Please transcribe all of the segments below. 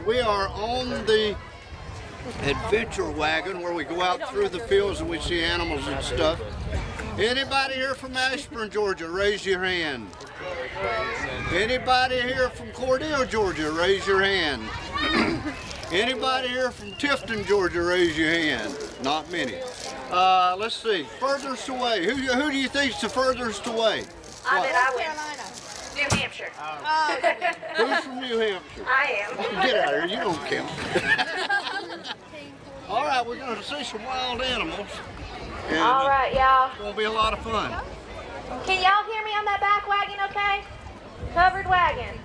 We are on the adventure wagon where we go out through the fields and we see animals and stuff. Anybody here from Ashburn, Georgia, raise your hand. Anybody here from Cordell, Georgia, raise your hand. Anybody here from Tifton, Georgia, raise your hand. Not many. Let's see, furthest away. Who do you think's the furthest away? I bet I win. New Hampshire. Who's from New Hampshire? I am. Get out of here, you don't count. All right, we're going to see some wild animals. And, all right, y'all. It's going to be a lot of fun. Can y'all hear me on that back wagon okay? Covered wagon.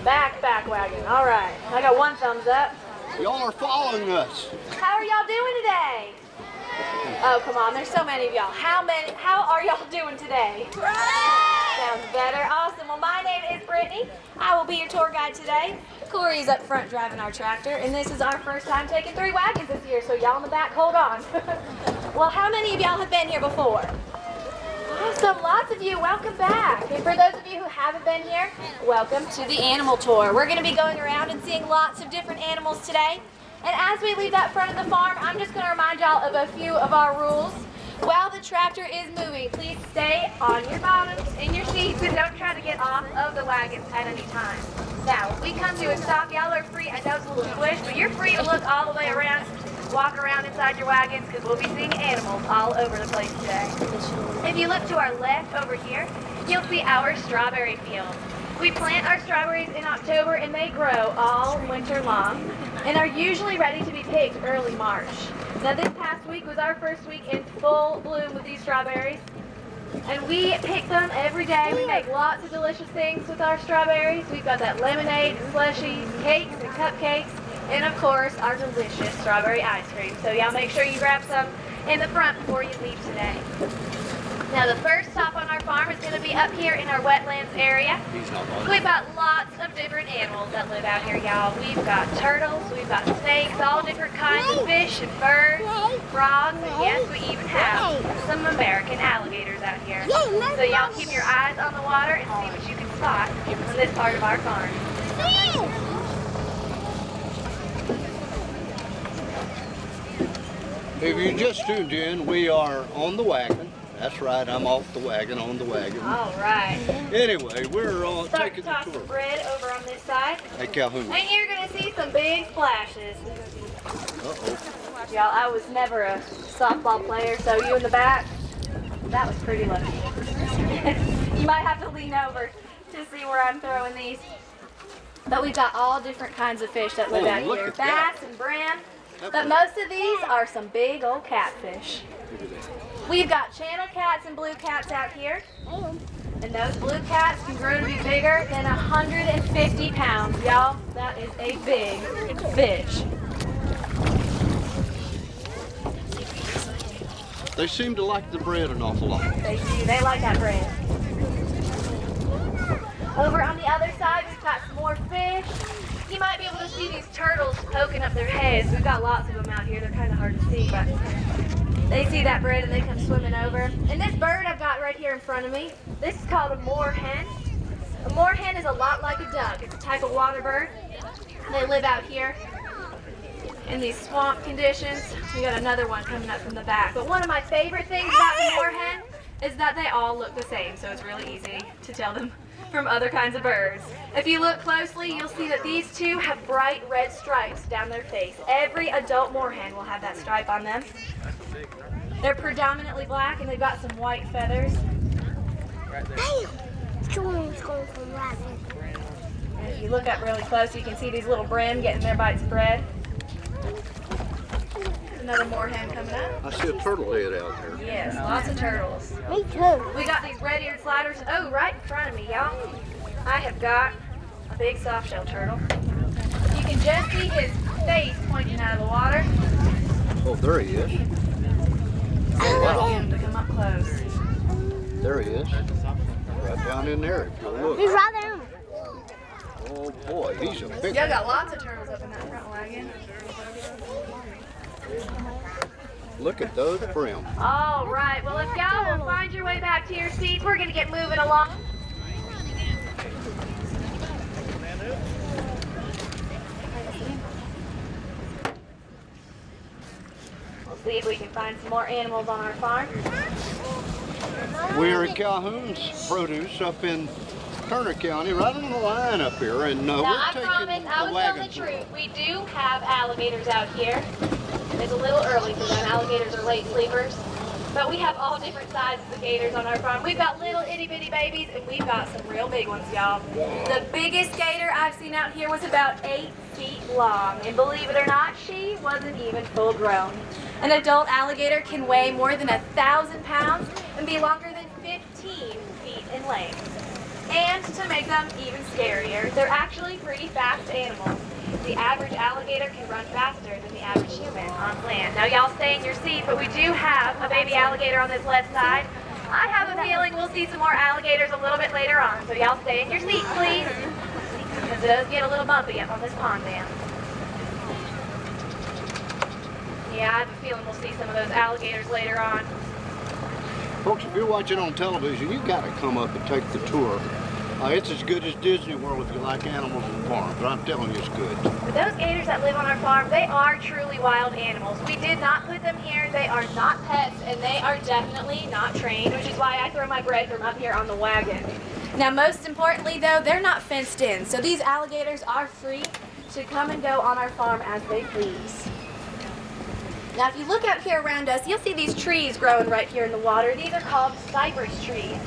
Back wagon. All right. I got one thumbs up. Y'all are following us. How are y'all doing today? Oh, come on. There's so many of y'all. How are y'all doing today? Sounds better. Awesome. Well, my name is Brittany. I will be your tour guide today. Corey's up front driving our tractor, and this is our first time taking 3 wagons this year, so y'all in the back, hold on. Well, how many of y'all have been here before? Awesome. Lots of you. Welcome back. And for those of you who haven't been here, welcome to the animal tour. We're going to be going around and seeing lots of different animals today. And as we leave that front of the farm, I'm just going to remind y'all of a few of our rules. While the tractor is moving, please stay on your bottoms, in your seats, and don't try to get off of the wagons at any time. Now, when we come to a stop, y'all are free. I know it's a little squish, but you're free to look all the way around, walk around inside your wagons, because we'll be seeing animals all over the place today. If you look to our left over here, you'll see our strawberry field. We plant our strawberries in October, and they grow all winter long, and are usually ready to be picked early March. Now, this past week was our first week in full bloom with these strawberries, and we pick them every day. We make lots of delicious things with our strawberries. We've got that lemonade, slushy, cakes and cupcakes, and of course our delicious strawberry ice cream. So y'all make sure you grab some in the front before you leave today. Now, the first stop on our farm is going to be up here in our wetlands area. We've got lots of different animals that live out here, y'all. We've got turtles, we've got snakes, all different kinds of fish and birds, frogs, and yes, we even have some American alligators out here. So y'all keep your eyes on the water and see what you can spot on this part of our farm. If you just tuned in, we are on the wagon. That's right, I'm off the wagon, on the wagon. All right. Anyway, we're on Start taking to toss the the tour. bread over on this side. Hey, Calhoun. And you're going to see some big splashes. Uh-oh. Y'all, I was never a softball player, so you in the back, that was pretty lucky. You might have to lean over to see where I'm throwing these. But we've got all different kinds of fish that live out look here. at that. Bass and brim. But most of these are some big old catfish. We've got channel cats and blue cats out here. And those blue cats can grow to be bigger than 150 pounds. Y'all, that is a big fish. They seem to like the bread an awful lot. They do. They like that bread. Over on the other side, we've got some more fish. You might be able to see these turtles poking up their heads. We've got lots of them out here. They're kind of hard to see, but they see that bread and they come swimming over. And this bird I've got right here in front of me, this is called a moorhen. A moorhen is a lot like a duck. It's a type of water bird. They live out here in these swamp conditions. We got another one coming up from the back. But one of my favorite things about the moorhen is that they all look the same, so it's really easy to tell them from other kinds of birds. If you look closely, you'll see that these two have bright red stripes down their face. Every adult moorhen will have that stripe on them. They're predominantly black and they've got some white feathers. And if you look up really close, you can see these little brim getting their bites of bread. Another moorhen coming up. I see a turtle head out there. Yes, lots of turtles. Me too. We got these red-eared sliders. Oh, right in front of me, y'all. I have got a big soft-shell turtle. You can just see his face pointing out of the water. Oh, there he is. Oh, wow. Get him to come up close. There he is. Right down in there, if you'll look. He's right there. Oh boy, he's a big Y'all got lots of turtles up in that front wagon. Look at those brim. All right. Well, if y'all will find your way back to your seats, we're going to get moving along. see if we can find some more animals on our farm. We're at Calhoun's Produce up in Turner County, right on the line up here, and Now, we're I taking promise I the was wagon telling the tour. truth. We do have alligators out here. It's a little early for them. Alligators are late sleepers. But we have all different sizes of gators on our farm. We've got little itty bitty babies, and we've got some real big ones, y'all. The biggest gator I've seen out here was about 8 feet long. And believe it or not, she wasn't even full grown. An adult alligator can weigh more than 1,000 pounds and be longer than 15 feet in length. And to make them even scarier, they're actually pretty fast animals. The average alligator can run faster than the average human on land. Now y'all stay in your seats, but we do have a baby alligator on this left side. I have a feeling we'll see some more alligators a little bit later on, so y'all stay in your seats, please. Because it does get a little bumpy up on this pond dam. Yeah, I have a feeling we'll see some of those alligators later on. Folks, if you're watching on television, you got to come up and take the tour. It's as good as Disney World if you like animals on the farm, but I'm telling you it's good. But those gators that live on our farm, they are truly wild animals. We did not put them here. They are not pets, and they are definitely not trained, which is why I throw my bread from up here on the wagon. Now, most importantly, though, they're not fenced in, so these alligators are free to come and go on our farm as they please. Now, if you look out here around us, you'll see these trees growing right here in the water. These are called cypress trees.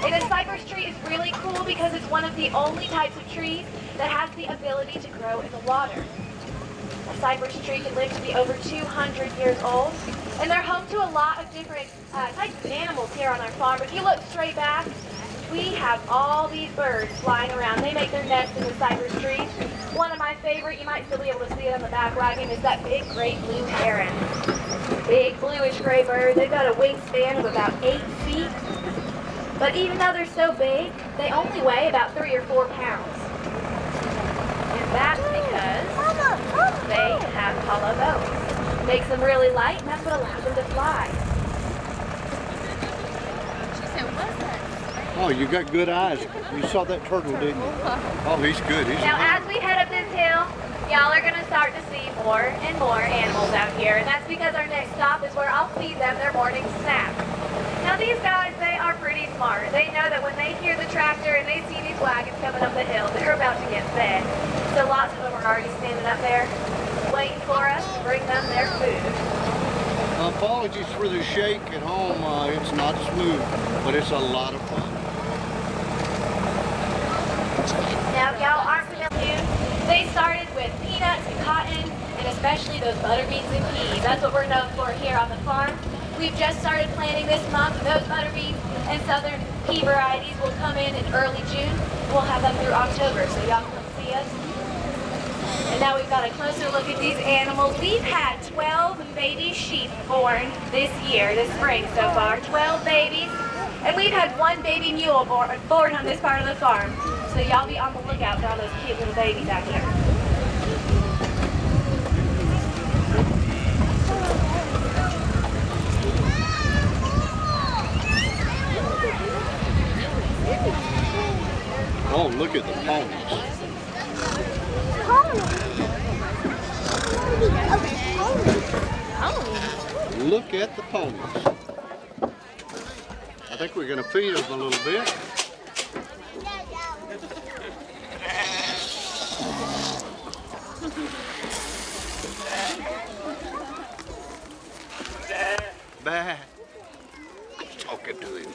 And a cypress tree is really cool because it's one of the only types of trees that has the ability to grow in the water. A cypress tree can live to be over 200 years old, and they're home to a lot of different types of animals here on our farm. If you look straight back, we have all these birds flying around. They make their nests in the cypress trees. One of my favorite, you might still be able to see it on the back wagon, is that big great blue heron. Big bluish gray bird. They've got a wingspan of about 8 feet. But even though they're so big, they only weigh about 3 or 4 pounds. And that's because they have hollow bones. Makes them really light, and that's what allows them to fly. Oh, you got good eyes. You saw that turtle, didn't you? Oh, he's good. He's Now, as we head up this hill, y'all are going to start to see more and more animals out here. And that's because our next stop is where I'll feed them their morning snack. Now these guys, they are pretty smart. They know that when they hear the tractor and they see these wagons coming up the hill, they're about to get fed. So lots of them are already standing up there waiting for us to bring them their food. Apologies for the shake at home. It's not smooth, but it's a lot of fun. Now, if y'all aren't familiar, they started with peanuts and cotton, and especially those butter beans and peas. That's what we're known for here on the farm. We've just started planting this month, and those butter beans and southern pea varieties will come in early June. We'll have them through October, so y'all come see us. And now we've got a closer look at these animals. We've had 12 baby sheep born this year, this spring so far, 12 babies. And we've had 1 baby mule born on this part of the farm. So y'all be on the lookout for all those cute little babies out here. Oh, look at the ponies. Look at the ponies. I think we're going to feed them a little bit. Bah. I'm talking to him.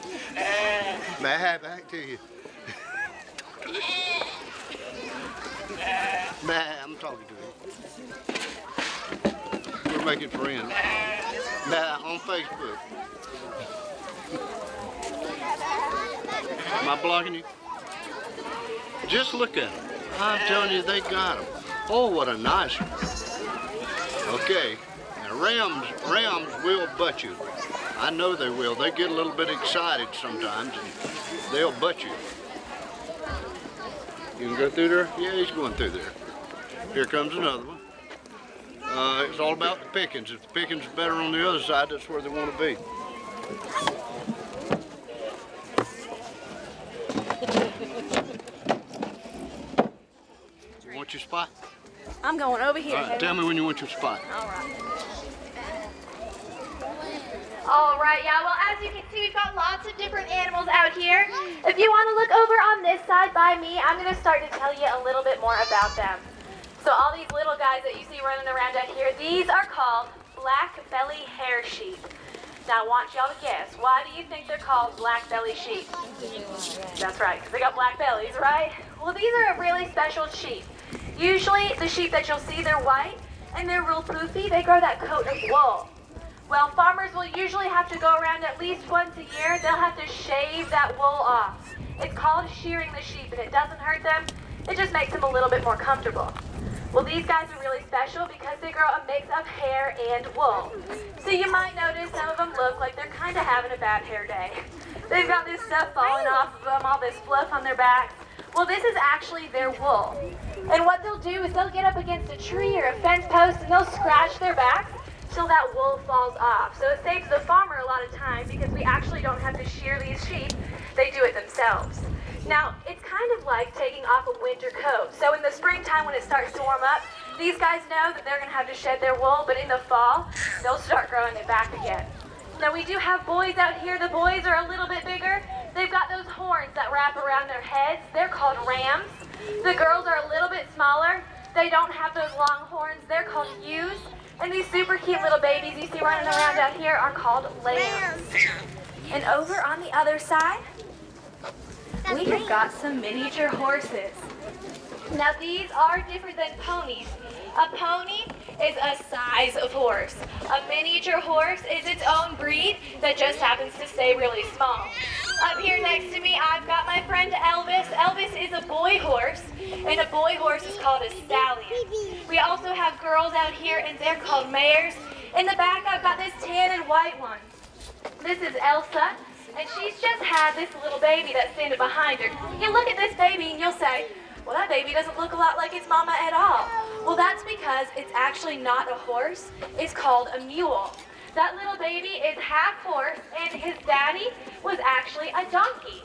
Bah, back to you. Bah, I'm talking to him. We're making friends. Bah, on Facebook. Am I blocking you? Just look at them. I'm telling you, they got them. Oh, what a nice one. Okay. Now, rams will butt you. I know they will. They get a little bit excited sometimes, and they'll butt you. You can go through there? Yeah, he's going through there. Here comes another one. It's all about the pickings. If the pickings are better on the other side, that's where they want to be. You want your spot? I'm going over here. All right, tell me when you want your spot. All right. All right, yeah, well, as you can see, we've got lots of different animals out here. If you want to look over on this side by me, I'm going to start to tell you a little bit more about them. So all these little guys that you see running around out here, these are called black belly hair sheep. Now I want y'all to guess, why do you think they're called black belly sheep? That's right, because they got black bellies, right? Well, these are a really special sheep. Usually the sheep that you'll see, they're white and they're real poofy. They grow that coat of wool. Well, farmers will usually have to go around at least once a year. They'll have to shave that wool off. It's called shearing the sheep, and it doesn't hurt them. It just makes them a little bit more comfortable. Well, these guys are really special because they grow a mix of hair and wool. So you might notice some of them look like they're kind of having a bad hair day. They've got this stuff falling off of them, all this fluff on their backs. Well, this is actually their wool. And what they'll do is they'll get up against a tree or a fence post and they'll scratch their backs till that wool falls off. So it saves the farmer a lot of time because we actually don't have to shear these sheep. They do it themselves. Now, it's kind of like taking off a winter coat. So in the springtime when it starts to warm up, these guys know that they're going to have to shed their wool, but in the fall, they'll start growing it back again. Now, we do have boys out here. The boys are a little bit bigger. They've got those horns that wrap around their heads. They're called rams. The girls are a little bit smaller. They don't have those long horns. They're called ewes. And these super cute little babies you see running around out here are called lambs. And over on the other side, we have got some miniature horses. Now these are different than ponies. A pony is a size of horse. A miniature horse is its own breed that just happens to stay really small. Up here next to me, I've got my friend Elvis. Elvis is a boy horse, and a boy horse is called a stallion. We also have girls out here, and they're called mares. In the back, I've got this tan and white one. This is Elsa, and she's just had this little baby that's standing behind her. You look at this baby, and you'll say, well, that baby doesn't look a lot like its mama at all. Well, that's because it's actually not a horse. It's called a mule. That little baby is half horse, and his daddy was actually a donkey.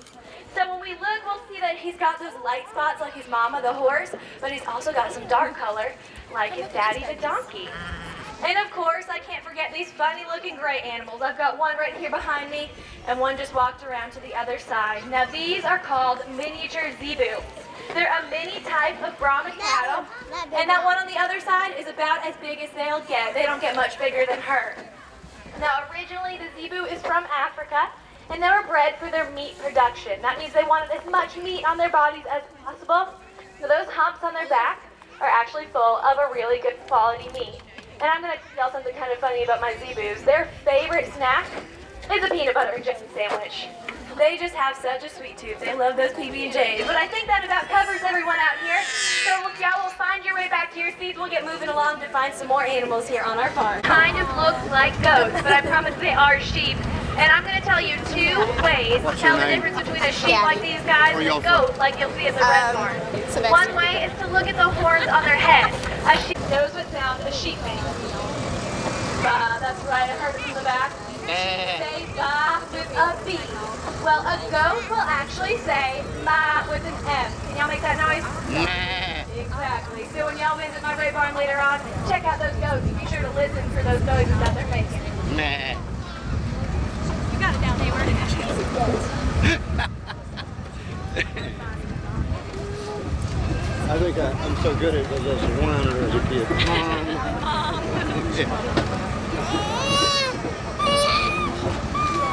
So when we look, we'll see that he's got those light spots like his mama, the horse, but he's also got some dark color like his daddy, the donkey. And of course, I can't forget these funny looking gray animals. I've got one right here behind me, and one just walked around to the other side. Now these are called miniature zebu. They're a mini type of Brahman cattle, and that one on the other side is about as big as they'll get. They don't get much bigger than her. Now originally the zebu is from Africa, and they were bred for their meat production. That means they wanted as much meat on their bodies as possible. So those humps on their back are actually full of a really good quality meat. And I'm going to tell y'all something kind of funny about my zebus. Their favorite snack is a peanut butter and jelly sandwich. They just have such a sweet tooth. They love those PB&Js. But I think that about covers everyone out here. So if y'all will find your way back to your seats, we'll get moving along to find some more animals here on our farm. Kind of look like goats, but I promise they are sheep. And I'm going to tell you two ways to tell the difference between a sheep like these guys and a goat like you'll see at the red barn. One way is to look at the horns on their head. A sheep knows what sound a sheep makes. Ba, that's right, I heard it from the back. Say ba with a B. Well, a goat will actually say ma with an M. Can y'all make that noise? Exactly. So when y'all visit my great barn later on, check out those goats and be sure to listen for those noises that they're making. You got it down, Hayward. I think I'm so good at this whiner as a kid.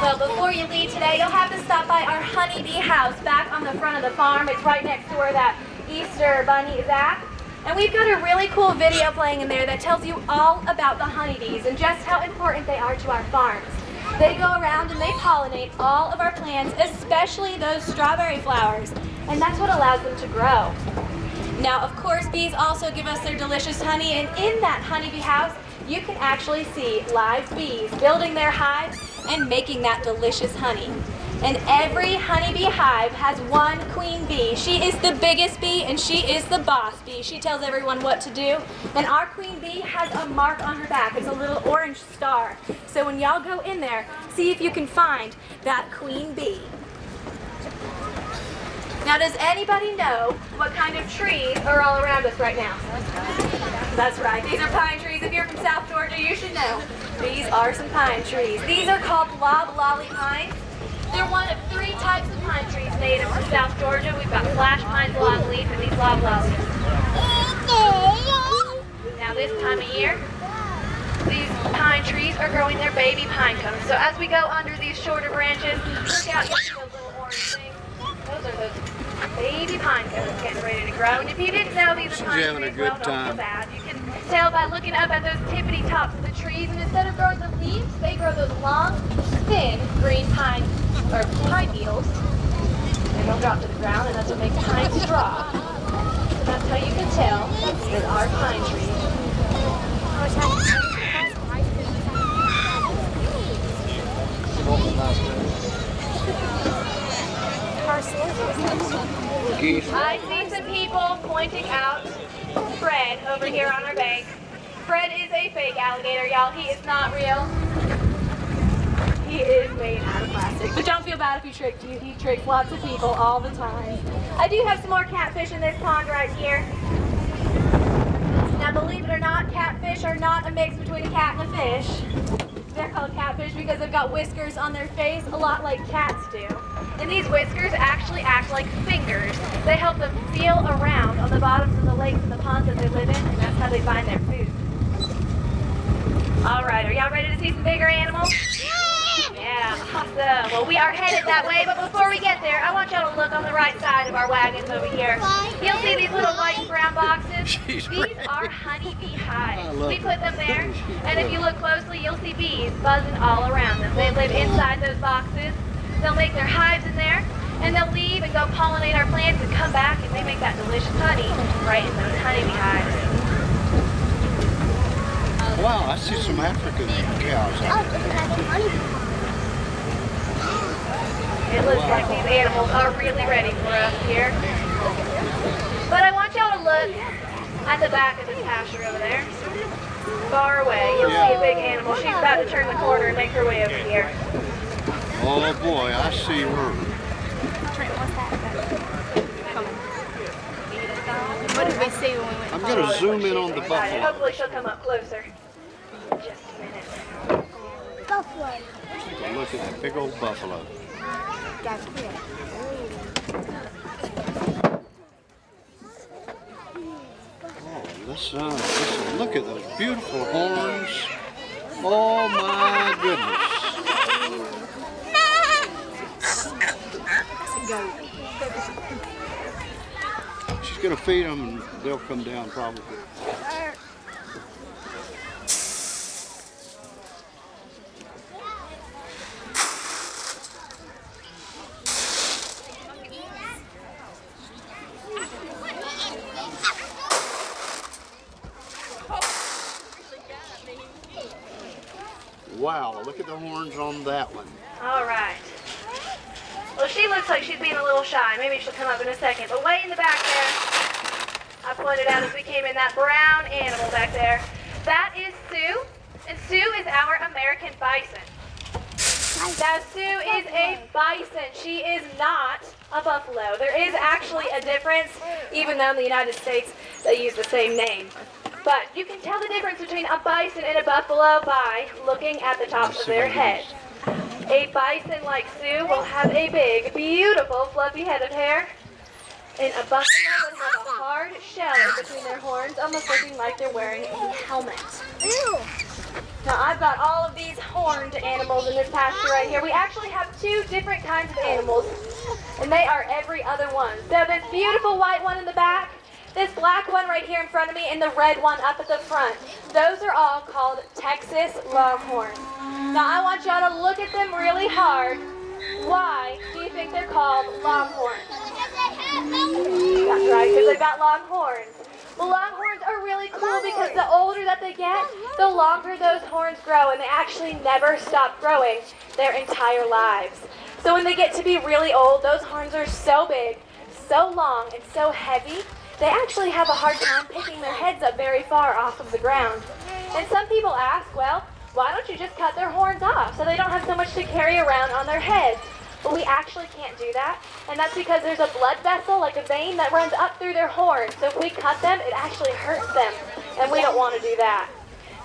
Well, before you leave today, you'll have to stop by our honeybee house back on the front of the farm. It's right next to where that Easter bunny is at. And we've got a really cool video playing in there that tells you all about the honeybees and just how important they are to our farms. They go around and they pollinate all of our plants, especially those strawberry flowers. And that's what allows them to grow. Now, of course, bees also give us their delicious honey, and in that honeybee house, you can actually see live bees building their hives and making that delicious honey. And every honeybee hive has one queen bee. She is the biggest bee, and she is the boss bee. She tells everyone what to do. And our queen bee has a mark on her back. It's a little orange star. So when y'all go in there, see if you can find that queen bee. Now, does anybody know what kind of trees are all around us right now? That's right. These are pine trees. If you're from South Georgia, you should know. These are some pine trees. These are called loblolly pines. They're one of 3 types of pine trees native to South Georgia. We've got flash pines, longleaf, and these loblollies. Now this time of year, these pine trees are growing their baby pine cones. So as we go under these shorter branches, look out, you see those little orange things? Those are those baby pine cones getting ready to grow. And if you didn't know these are pine trees, well, don't feel bad. You can tell by looking up at those tippity tops of the trees, and instead of growing the leaves, they grow those long, thin green pine needles. They don't drop to the ground, and that's what makes pine straw. So that's how you can tell they are pine trees. I see some people pointing out Fred over here on our bank. Fred is a fake alligator, y'all. He is not real. He is made out of plastic. But don't feel bad if he tricked you. He tricks lots of people all the time. I do have some more catfish in this pond right here. Now, believe it or not, catfish are not a mix between a cat and a fish. They're called catfish because they've got whiskers on their face, a lot like cats do. And these whiskers actually act like fingers. They help them feel around on the bottoms of the lakes and the ponds that they live in, and that's how they find their food. All right, are y'all ready to see some bigger animals? Yeah, awesome. Well, we are headed that way, but before we get there, I want y'all to look on the right side of our wagons over here. You'll see these little white and brown boxes. These are honeybee hives. We put them there, and if you look closely, you'll see bees buzzing all around them. They live inside those boxes. They'll make their hives in there, and they'll leave and go pollinate our plants and come back, and they make that delicious honey right in those honeybee hives. Wow, I see some African cows out there. It looks like these animals are really ready for us here. But I want y'all to look at the back of this pasture over there. Far away, you'll see a big animal. She's about to turn the corner and make her way over here. Oh boy, I see her. What did we see when we went? I'm going to zoom in on the buffalo. Hopefully she'll come up closer. Just a minute. Buffalo. Look at that big old buffalo. Guys, here. Oh, listen, look at those beautiful horns. Oh my goodness. She's going to feed them and they'll come down probably. Wow, look at the horns on that one. All right. Well, she looks like she's being a little shy. Maybe she'll come up in a second. But way in the back there, I pointed out as we came in, that brown animal back there. That is Sue, and Sue is our American bison. Now, Sue is a bison. She is not a buffalo. There is actually a difference, even though in the United States they use the same name. But you can tell the difference between a bison and a buffalo by looking at the tops of their heads. A bison like Sue will have a big, beautiful, fluffy head of hair. And a buffalo would have a hard shell in between their horns, almost looking like they're wearing a helmet. Now I've got all of these horned animals in this pasture right here. We actually have 2 different kinds of animals, and they are every other one. So this beautiful white one in the back, this black one right here in front of me, and the red one up at the front. Those are all called Texas Longhorns. Now I want y'all to look at them really hard. Why do you think they're called Longhorns? That's right, because they've got long horns. Well, longhorns are really cool because the older that they get, the longer those horns grow, and they actually never stop growing their entire lives. So when they get to be really old, those horns are so big, so long, and so heavy, they actually have a hard time picking their heads up very far off of the ground. And some people ask, well, why don't you just cut their horns off so they don't have so much to carry around on their heads? But we actually can't do that, and that's because there's a blood vessel, like a vein, that runs up through their horns. So if we cut them, it actually hurts them, and we don't want to do that.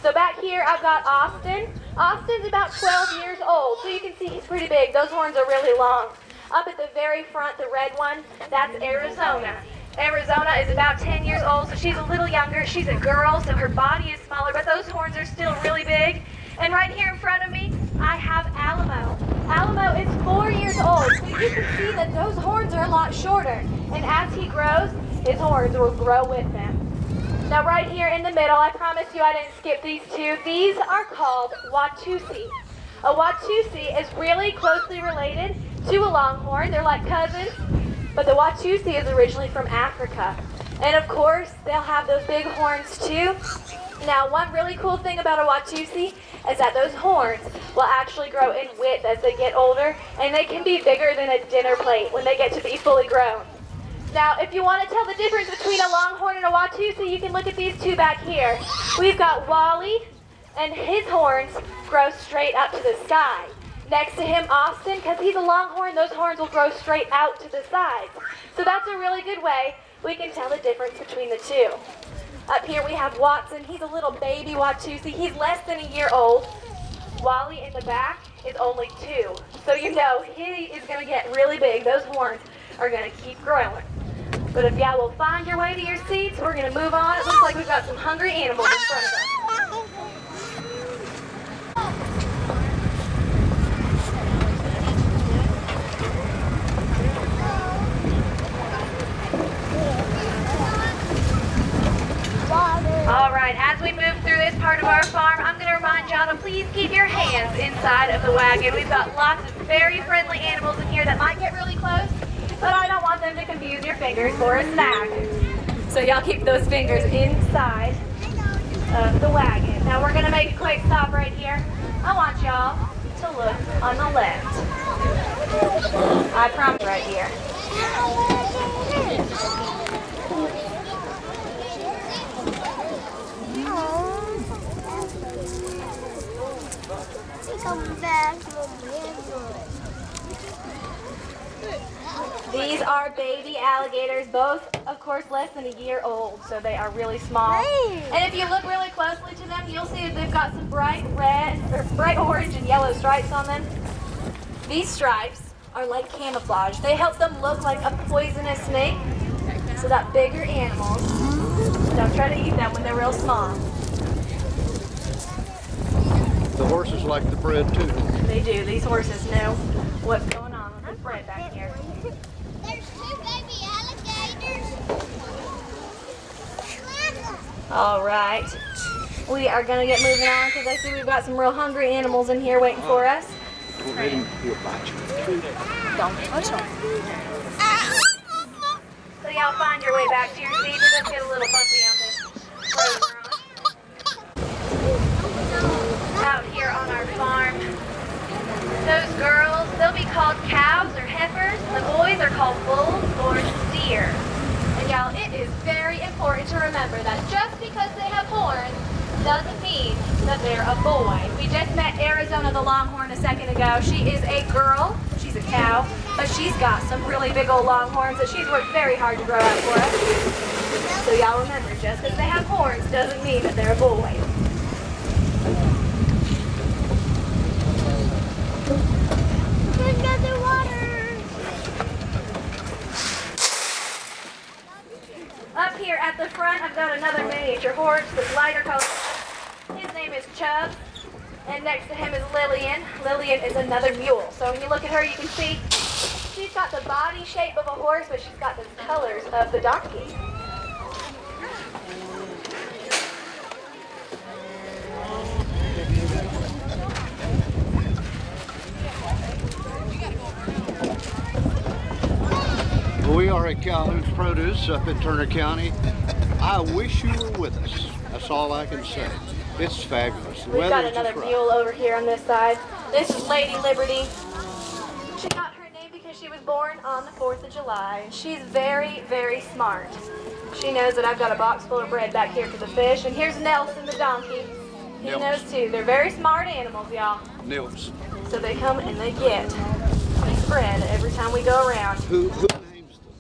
So back here I've got Austin. Austin's about 12 years old, so you can see he's pretty big. Those horns are really long. Up at the very front, the red one, that's Arizona. Arizona is about 10 years old, so she's a little younger. She's a girl, so her body is smaller, but those horns are still really big. And right here in front of me, I have Alamo. Alamo is 4 years old, so you can see that those horns are a lot shorter. And as he grows, his horns will grow with him. Now right here in the middle, I promise you I didn't skip these two. These are called Watusi. A Watusi is really closely related to a longhorn. They're like cousins, but the Watusi is originally from Africa. And of course, they'll have those big horns too. Now, one really cool thing about a Watusi is that those horns will actually grow in width as they get older, and they can be bigger than a dinner plate when they get to be fully grown. Now, if you want to tell the difference between a longhorn and a Watusi, you can look at these two back here. We've got Wally, and his horns grow straight up to the sky. Next to him, Austin, because he's a longhorn, those horns will grow straight out to the sides. So that's a really good way we can tell the difference between the two. Up here we have Watson. He's a little baby Watusi. He's less than a year old. Wally in the back is only 2. So you know he is going to get really big. Those horns are going to keep growing. But if y'all will find your way to your seats, we're going to move on. It looks like we've got some hungry animals in front of us. All right, as we move through this part of our farm, I'm going to remind y'all to please keep your hands inside of the wagon. We've got lots of very friendly animals in here that might get really close, but I don't want them to confuse your fingers for a snack. So y'all keep those fingers inside of the wagon. Now we're going to make a quick stop right here. I want y'all to look on the left. I promise right here. These are baby alligators, both, of course, less than a year old, so they are really small. And if you look really closely to them, you'll see that they've got some bright red, or bright orange and yellow stripes on them. These stripes are like camouflage. They help them look like a poisonous snake, so that bigger animals don't try to eat them when they're real small. The horses like the bread too. They do. These horses know what's going on with the bread back here. There's 2 baby alligators. All right. We are going to get moving on because I see we've got some real hungry animals in here waiting for us. Don't let him, he'll bite you. Don't push them. So y'all find your way back to your seats. It does get a little bumpy on this road we're on. Out here on our farm, those girls, they'll be called cows or heifers, and the boys are called bulls or steer. And y'all, it is very important to remember that just because they have horns doesn't mean that they're a boy. We just met Arizona the Longhorn a second ago. She is a girl, she's a cow, but she's got some really big old longhorns that she's worked very hard to grow out for us. So y'all remember, just because they have horns doesn't mean that they're a boy. Another water. Up here at the front, I've got another miniature horse with lighter colors. His name is Chubb, and next to him is Lillian. Lillian is another mule. So when you look at her, you can see she's got the body shape of a horse, but she's got the colors of the donkey. We are at Calhoun's Produce up in Turner County. I wish you were with us. That's all I can say. It's fabulous. The We've got weather's another just right. mule over here on this side. This is Lady Liberty. She got her name because she was born on the 4th of July. She's very, very smart. She knows that I've got a box full of bread back here for the fish. And here's Nelson the donkey. He Nils. knows too. They're very smart animals, y'all. Nils. So they come and they get this bread every time we go around. Who names them?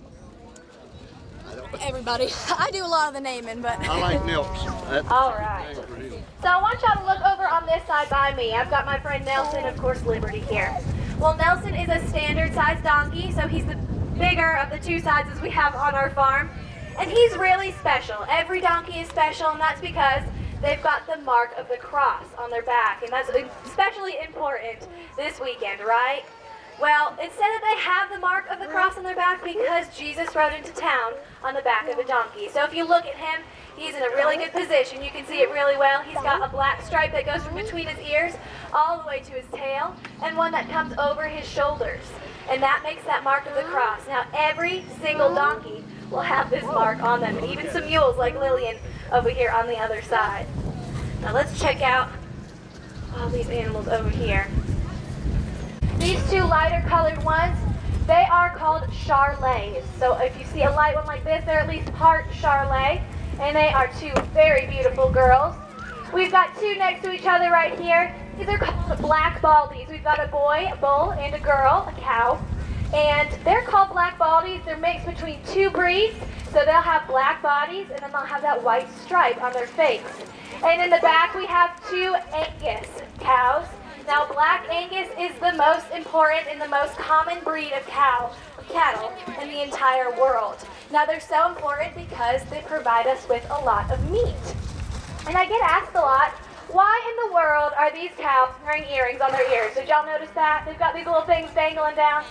I don't everybody. I do a lot of the naming, but. I like Nelson. All right. So I want y'all to look over on this side by me. I've got my friend Nelson, of course, Liberty here. Well, Nelson is a standard-sized donkey, so he's the bigger of the two sizes we have on our farm. And he's really special. Every donkey is special, and that's because they've got the mark of the cross on their back. And that's especially important this weekend, right? Well, it said that they have the mark of the cross on their back because Jesus rode into town on the back of a donkey. So if you look at him, he's in a really good position. You can see it really well. He's got a black stripe that goes from between his ears all the way to his tail, and one that comes over his shoulders. And that makes that mark of the cross. Now, every single donkey will have this mark on them, and even some mules like Lillian over here on the other side. Now let's check out all these animals over here. These two lighter colored ones, they are called Charolais. So if you see a light one like this, they're at least part Charolais, and they are two very beautiful girls. We've got two next to each other right here. These are called black baldies. We've got a boy, a bull, and a girl, a cow. And they're called black baldies. They're mixed between two breeds. So they'll have black bodies, and then they'll have that white stripe on their face. And in the back, we have two Angus cows. Now, Black Angus is the most important and the most common breed of cattle in the entire world. Now, they're so important because they provide us with a lot of meat. And I get asked a lot, why in the world are these cows wearing earrings on their ears? Did y'all notice that? They've got these little things dangling down.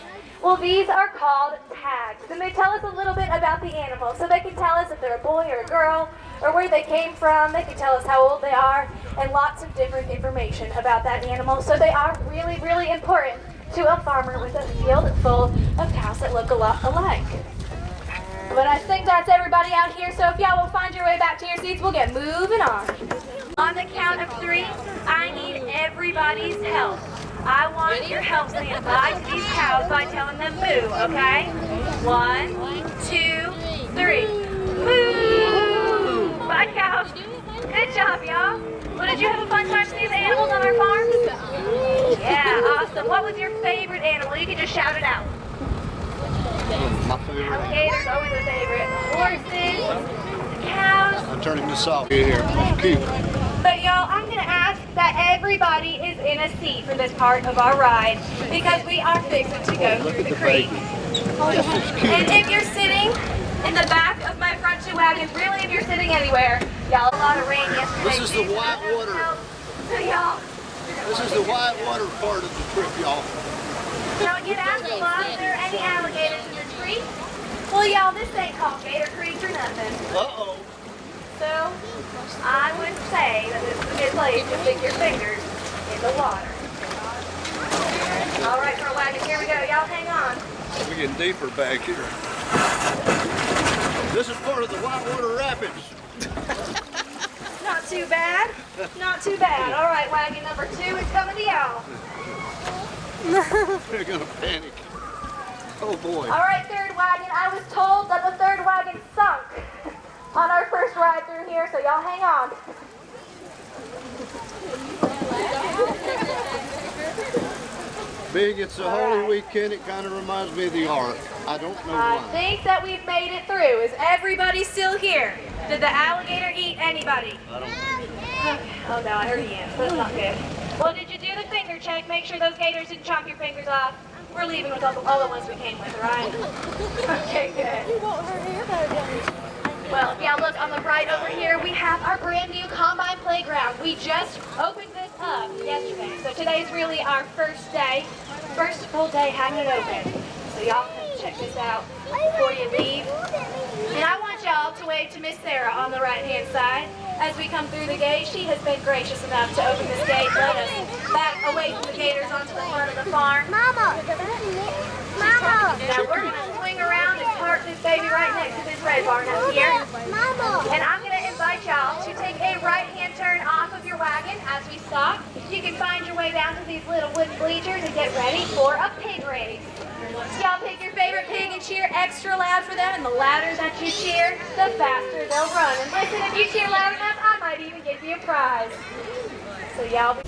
Well, these are called tags, and they tell us a little bit about the animal. So they can tell us if they're a boy or a girl, or where they came from. They can tell us how old they are, and lots of different information about that animal. So they are really, really important to a farmer with a field full of cows that look a lot alike. But I think that's everybody out here, so if y'all will find your way back to your seats, we'll get moving on. On the count of 3, I need everybody's help. I want your help saying bye to these cows by telling them moo, okay? 1, 2, 3. Moo! Bye, cows. Good job, y'all. Well, did you have a fun time seeing the animals on our farm? Yeah, awesome. What was your favorite animal? You can just shout it out. My favorite. Alligators, always a favorite. Horses, the cows. I'm turning this off here. Keep. But y'all, I'm gonna ask that everybody is in a seat for this part of our ride because we are fixing to go through the creek. And if you're sitting in the back of my front two wagons, really if you're sitting anywhere, y'all, a lot of rain yesterday. This is the whitewater. So y'all. This is the whitewater part of the trip, y'all. Now I get asked a lot, are there any alligators in the creek? Well, y'all, this ain't called Gator Creek or nothing. Uh-oh. So, I would say that this is a good place to stick your fingers in the water. All right, for a wagon, here we go. Y'all hang on. We're getting deeper back here. This is part of the Whitewater Rapids. Not too bad. Not too bad. All right, wagon number 2 is coming to y'all. They're gonna panic. Oh boy. All right, third wagon. I was told that the third wagon sunk on our first ride through here, so y'all hang on. Big, it's a holy weekend. It kind of reminds me of the Ark. I don't know I why. think that we've made it through. Is everybody still here? Did the alligator eat anybody? I don't know. Okay. Oh no, I heard a yes. That's not good. Well, did you do the finger check? Make sure those gators didn't chomp your fingers off. We're leaving with all the ones we came with, right? Okay, good. Well, if y'all look on the right over here, we have our brand new combine playground. We just opened this up yesterday. So today's really our first full day having it open. So y'all can check this out before you leave. And I want y'all to wave to Miss Sarah on the right-hand side as we come through the gate. She has been gracious enough to open this gate, let us back away from the gators onto the front of the farm. Mama! Mama! Now we're going to swing around and park this baby right next to this red barn up here. Mama! And I'm going to invite y'all to take a right-hand turn off of your wagon as we stop. You can find your way down to these little wooden bleachers and get ready for a pig race. Y'all pick your favorite pig and cheer extra loud for them, and the louder that you cheer, the faster they'll run. And listen, if you cheer loud enough, I might even give you a prize. So y'all be...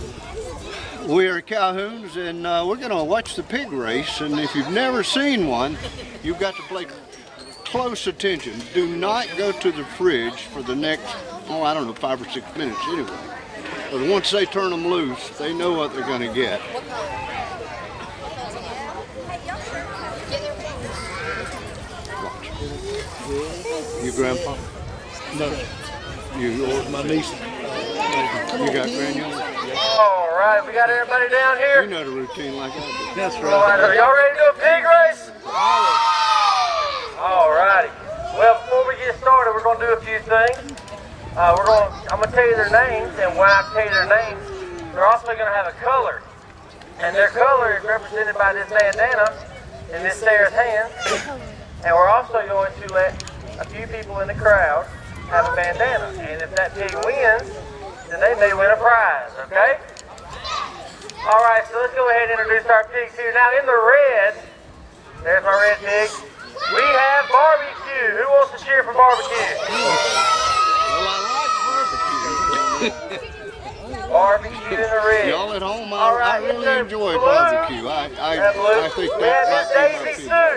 We are Calhouns, and we're going to watch the pig race. And if you've never seen one, you've got to play close attention. Do not go to the fridge for the next, I don't know, 5 or 6 minutes anyway. But once they turn them loose, they know what they're going to get. Watch. Your grandpa? No. You or My niece. you got granular? All right, we got everybody down here. You know the routine like I do. That's All right. right, are y'all ready to do a pig race? All righty. Well, before we get started, we're going to do a few things. I'm going to tell you their names, and when I tell you their names, they're also going to have a color. And their color is represented by this bandana in this Sarah's hand. And we're also going to let a few people in the crowd have a bandana. And if that pig wins, then they may win a prize, okay? All right, so let's go ahead and introduce our pigs here. Now in the red, there's my red pig, we have barbecue. Who wants to cheer for barbecue? Well, I like barbecue. Barbecue in the red. Y'all at home, All right, I really it's enjoy blue. barbecue. I think We have Miss that Daisy Sue.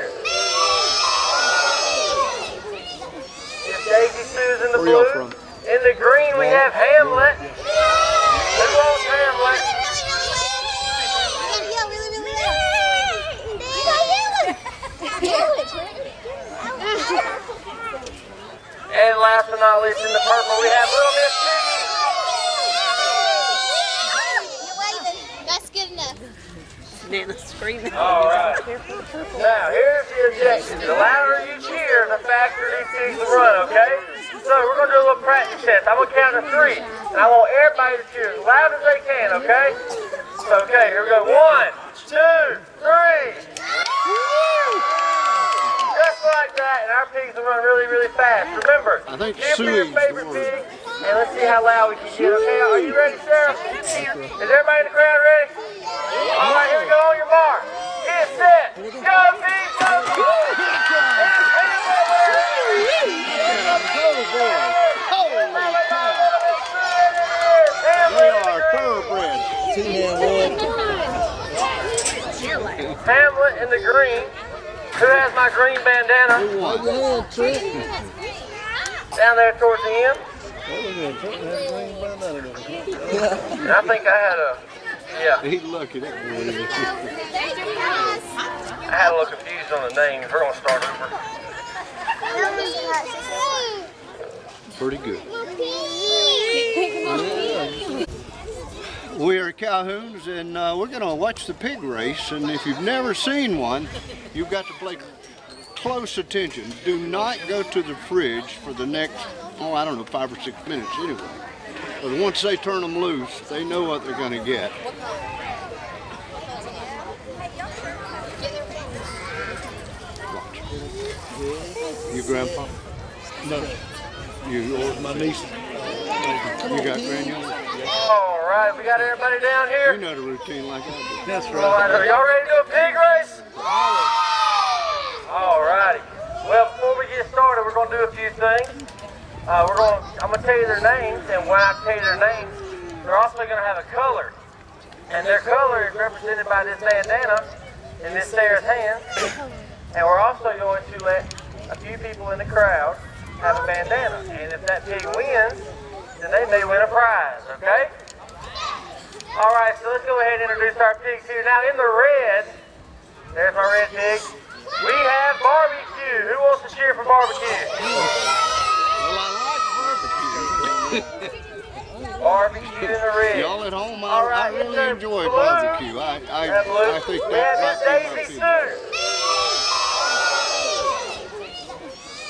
Miss Daisy Sue's in the Where y'all blue. from? In the green, we have Hamlet. Who wants Hamlet? And last but not least, in the purple, we have Little Miss Piggy. That's good enough. Nana's screaming. All right. Now, here's the objective. The louder you cheer, the faster these pigs will run, okay? So we're going to do a little practice test. I'm going to count to 3. And I want everybody to cheer as loud as they can, okay? So, okay, here we go. 1, 2, 3. Just like that, and our pigs will run really, really fast. Remember, I think cheer for your Suey's favorite the word. pig, and let's see how loud we can get, okay? Are you ready, Sarah? Is everybody in the crowd ready? All right, here we go on your mark. Get set. Go, pigs, go! They are thoroughbreds. Hamlet in the green. Who has my green bandana? Who won? Down there towards the end. And I think I had a, yeah, He's lucky that boy is. I had a little confused on the names. We're going to start over. Pretty good. We are Calhouns, and we're going to watch the pig race. And if you've never seen one, you've got to pay close attention. Do not go to the fridge for the next, I don't know, 5 or 6 minutes anyway. But once they turn them loose, they know what they're going to get. Watch. Your grandpa? No. You or My niece. you got granular? All right, we got everybody down here. You know the routine like I do. That's All right, are right. y'all ready to do a pig race? All righty. Well, before we get started, we're going to do a few things. I'm going to tell you their names, and when I tell you their names, they're also going to have a color. And their color is represented by this bandana in this Sarah's hand. And we're also going to let a few people in the crowd have a bandana. And if that pig wins, then they may win a prize, okay? All right, so let's go ahead and introduce our pigs here. Now in the red, there's my red pig, we have barbecue. Who wants to cheer for barbecue? Well, I like barbecue. Barbecue in the red. Y'all at home, All I right, really it's enjoy blue. barbecue. I think We have Miss that Daisy Sue.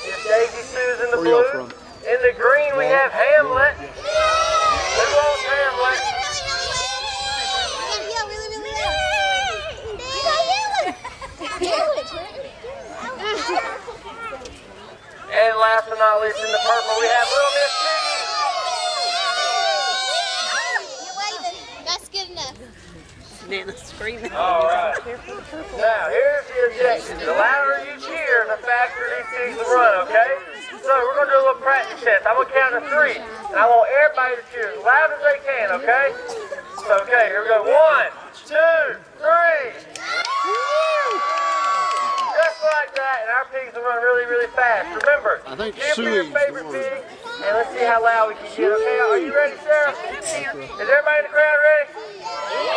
Miss Daisy Sue's in the Where y'all blue. from? In the green, we have Hamlet. Who wants Hamlet? And last but not least, in the purple, we have Little Miss Piggy. That's good enough. Nana's screaming. All right. Now, here's the objective. The louder you cheer, the faster these pigs will run, okay? So we're going to do a little practice test. I'm going to count to 3. And I want everybody to cheer as loud as they can, okay? So, okay, here we go. 1, 2, 3. Just like that, and our pigs will run really, really fast. Remember, I think give me Suey's your the favorite word. pig, and let's see how loud we can get, okay? Are you ready, Sarah? Is everybody in the crowd ready?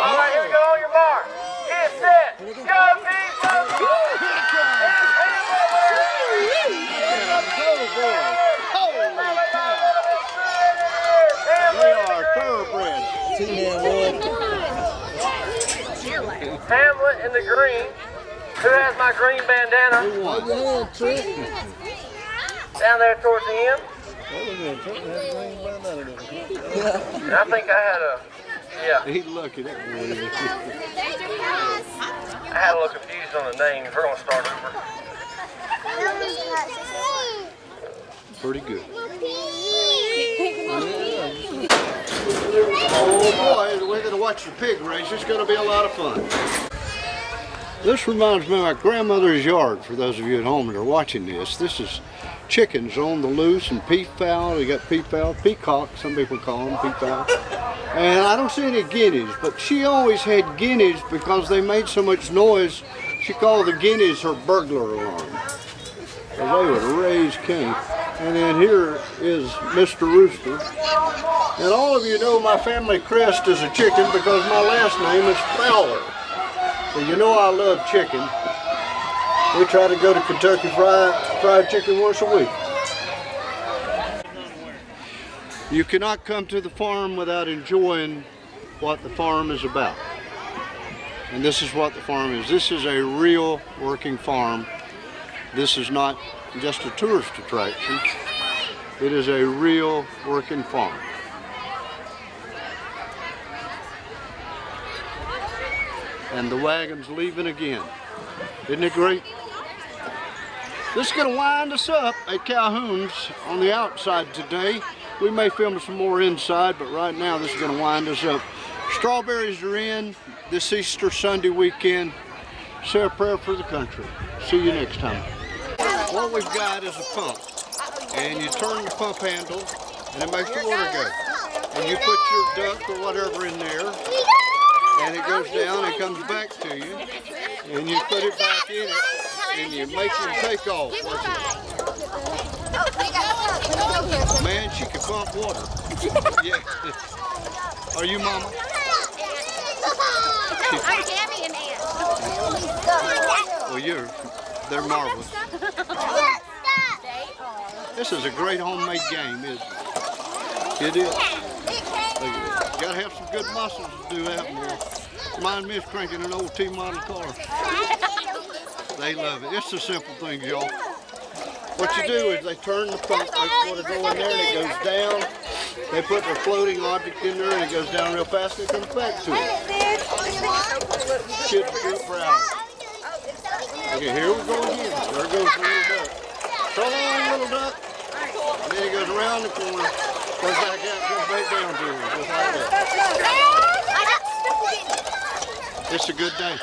All right, here we go. On your mark. Get set. Go, pigs, go, go! They are thoroughbreds. Hamlet in the green. Who has my green bandana? Who won? Down there towards the end. I think I had a, yeah. He's lucky that boy. I had a little confused on the names. We're going to start over. Pretty good. Oh boy, we're going to watch the pig race. It's going to be a lot of fun. This reminds me of my grandmother's yard, for those of you at home that are watching this. This is chickens on the loose and peafowl. You got peafowl, peacock, some people call them peafowl. And I don't see any guineas, but she always had guineas because they made so much noise. She called the guineas her burglar alarm. So they would raise king. And then here is Mr. Rooster. And all of you know my family crest is a chicken because my last name is Fowler. So you know I love chicken. We try to go to Kentucky Fried Chicken once a week. You cannot come to the farm without enjoying what the farm is about. And this is what the farm is. This is a real working farm. This is not just a tourist attraction. It is a real working farm. And the wagon's leaving again. Isn't it great? This is going to wind us up at Calhoun's on the outside today. We may film some more inside, but right now this is going to wind us up. Strawberries are in this Easter Sunday weekend. Say a prayer for the country. See you next time. What we've got is a pump. And you turn the pump handle and it makes the water go. And you put your duck or whatever in there. And it goes down and comes back to you, and you put it back in it, and you make them take off. Man, she can pump water. Yeah. Are you Mama? I'm Gabby and Ann. Well, they're marvelous. This is a great homemade game, isn't it? It is. You gotta have some good muscles to do that, boy. Remind me of cranking an old T-model car. They love it. It's the simple things, y'all. What you do is they turn the pump, they want to go in there and it goes down. They put their floating object in there and it goes down real fast and it comes back to it. Kids do it for hours. Okay, here we go again. There goes the little duck. So long, little duck. And then he goes around the corner, goes back out, goes back down to her, just like that. It's a good day.